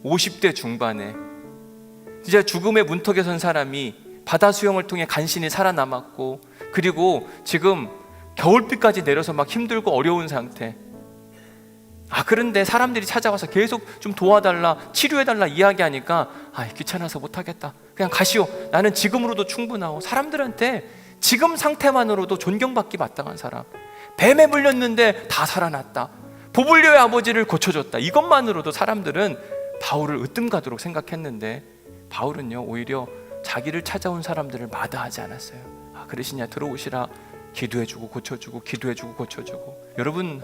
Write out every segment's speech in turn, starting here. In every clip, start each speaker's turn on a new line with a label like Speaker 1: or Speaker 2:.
Speaker 1: 50대 중반에 진짜 죽음의 문턱에 선 사람이 바다 수영을 통해 간신히 살아남았고, 그리고 지금 겨울비까지 내려서 막 힘들고 어려운 상태. 그런데 사람들이 찾아와서 계속 좀 도와달라, 치료해달라 이야기하니까 귀찮아서 못하겠다, 그냥 가시오, 나는 지금으로도 충분하오. 사람들한테 지금 상태만으로도 존경받기 마땅한 사람, 뱀에 물렸는데 다 살아났다, 보블리오의 아버지를 고쳐줬다, 이것만으로도 사람들은 바울을 으뜸가도록 생각했는데, 바울은요 오히려 자기를 찾아온 사람들을 마다하지 않았어요. 그러시냐, 들어오시라, 기도해주고 고쳐주고, 기도해주고 고쳐주고. 여러분,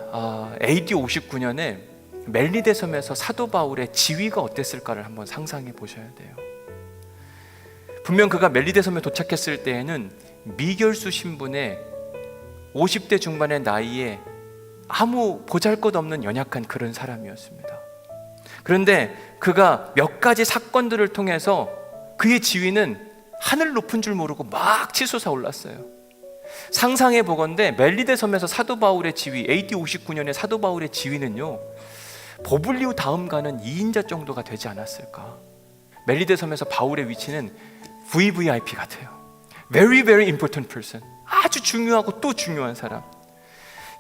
Speaker 1: AD 59년에 멜리데 섬에서 사도 바울의 지위가 어땠을까를 한번 상상해 보셔야 돼요. 분명 그가 멜리데 섬에 도착했을 때에는 미결수 신분의 50대 중반의 나이에 아무 보잘것없는 연약한 그런 사람이었습니다. 그런데 그가 몇 가지 사건들을 통해서 그의 지위는 하늘 높은 줄 모르고 막 치솟아 올랐어요. 상상해 보건대 멜리데 섬에서 사도 바울의 지위, AD 59년의 사도 바울의 지위는요, 보블리오 다음가는 2인자 정도가 되지 않았을까. 멜리데 섬에서 바울의 위치는 VVIP 같아요. Very very important person. 아주 중요하고 또 중요한 사람.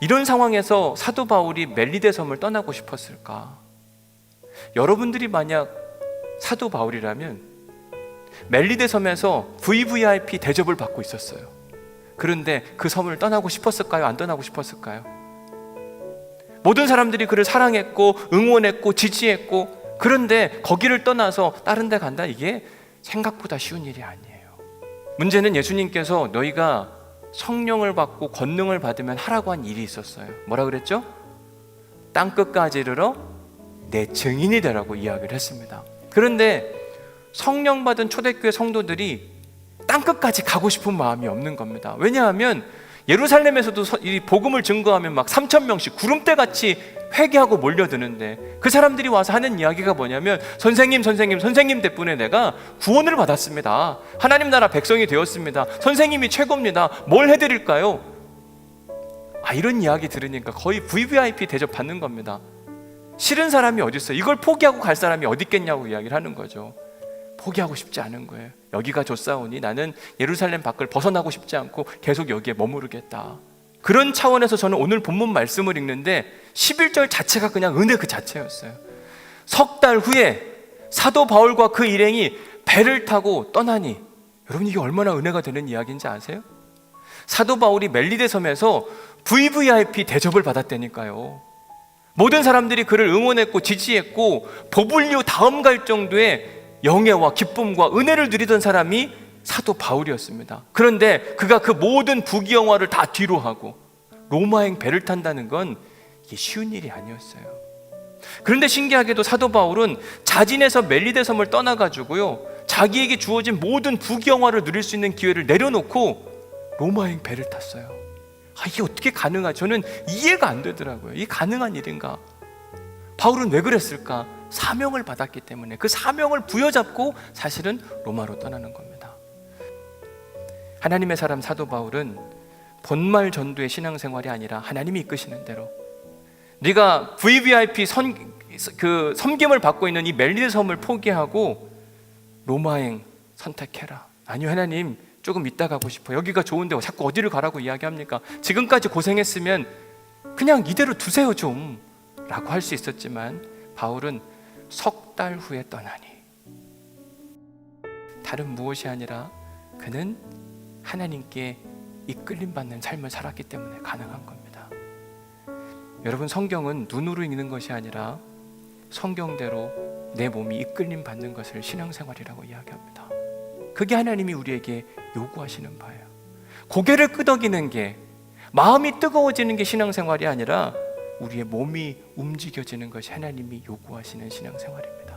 Speaker 1: 이런 상황에서 사도 바울이 멜리데 섬을 떠나고 싶었을까? 여러분들이 만약 사도 바울이라면 멜리데 섬에서 VVIP 대접을 받고 있었어요. 그런데 그 섬을 떠나고 싶었을까요? 안 떠나고 싶었을까요? 모든 사람들이 그를 사랑했고 응원했고 지지했고, 그런데 거기를 떠나서 다른 데 간다, 이게 생각보다 쉬운 일이 아니에요. 문제는 예수님께서 너희가 성령을 받고 권능을 받으면 하라고 한 일이 있었어요. 뭐라 그랬죠? 땅끝까지 이르러 내 증인이 되라고 이야기를 했습니다. 그런데 성령 받은 초대교회 성도들이 땅끝까지 가고 싶은 마음이 없는 겁니다. 왜냐하면 예루살렘에서도 이 복음을 증거하면 막 3,000명씩 구름대같이 회개하고 몰려드는데, 그 사람들이 와서 하는 이야기가 뭐냐면, 선생님 덕분에 내가 구원을 받았습니다. 하나님 나라 백성이 되었습니다. 선생님이 최고입니다. 뭘 해드릴까요? 이런 이야기 들으니까 거의 VVIP 대접 받는 겁니다. 싫은 사람이 어디 있어요? 이걸 포기하고 갈 사람이 어디 있겠냐고 이야기를 하는 거죠. 포기하고 싶지 않은 거예요. 여기가 좋사오니 나는 예루살렘 밖을 벗어나고 싶지 않고 계속 여기에 머무르겠다. 그런 차원에서 저는 오늘 본문 말씀을 읽는데 11절 자체가 그냥 은혜 그 자체였어요. 석 달 후에 사도 바울과 그 일행이 배를 타고 떠나니, 여러분 이게 얼마나 은혜가 되는 이야기인지 아세요? 사도 바울이 멜리데 섬에서 VVIP 대접을 받았다니까요. 모든 사람들이 그를 응원했고 지지했고 보블리오 다음 갈 정도의 영예와 기쁨과 은혜를 누리던 사람이 사도 바울이었습니다. 그런데 그가 그 모든 부귀영화를 다 뒤로 하고 로마행 배를 탄다는 건 이게 쉬운 일이 아니었어요. 그런데 신기하게도 사도 바울은 자진해서 멜리데 섬을 떠나가지고요, 자기에게 주어진 모든 부귀영화를 누릴 수 있는 기회를 내려놓고 로마행 배를 탔어요. 이게 어떻게 가능하죠? 저는 이해가 안 되더라고요. 이게 가능한 일인가? 바울은 왜 그랬을까? 사명을 받았기 때문에 그 사명을 부여잡고 사실은 로마로 떠나는 겁니다. 하나님의 사람 사도 바울은 본말 전도의 신앙생활이 아니라 하나님이 이끄시는 대로, 네가 VVIP 섬김을 받고 있는 이 멜리데 섬을 포기하고 로마행 선택해라. 아니요, 하나님 조금 이따 가고 싶어. 여기가 좋은데 자꾸 어디를 가라고 이야기합니까? 지금까지 고생했으면 그냥 이대로 두세요 좀 라고 할 수 있었지만, 바울은 석 달 후에 떠나니, 다른 무엇이 아니라 그는 하나님께 이끌림 받는 삶을 살았기 때문에 가능한 겁니다. 여러분, 성경은 눈으로 읽는 것이 아니라 성경대로 내 몸이 이끌림 받는 것을 신앙생활이라고 이야기합니다. 그게 하나님이 우리에게 요구하시는 바예요. 고개를 끄덕이는 게, 마음이 뜨거워지는 게 신앙생활이 아니라 우리의 몸이 움직여지는 것이 하나님이 요구하시는 신앙생활입니다.